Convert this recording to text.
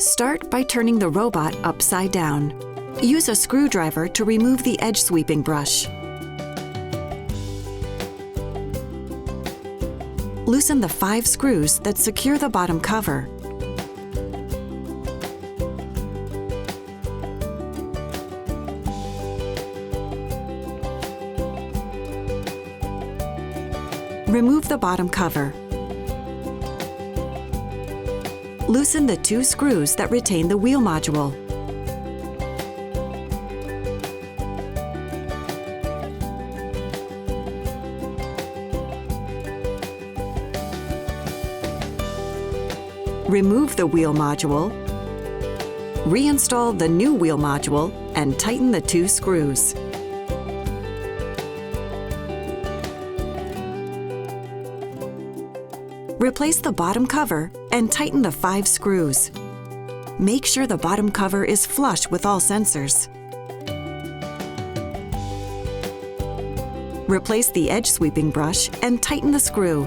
Start by turning the robot upside down. Use a screwdriver to remove the edge sweeping brush. Loosen the 5 screws that secure the bottom cover. Remove the bottom cover. Loosen the 2 screws that retain the wheel module. Remove the wheel module, reinstall the new wheel module, and tighten the 2 screws. Replace the bottom cover and tighten the 5 screws. Make sure the bottom cover is flush with all sensors. Replace the edge sweeping brush and tighten the screw.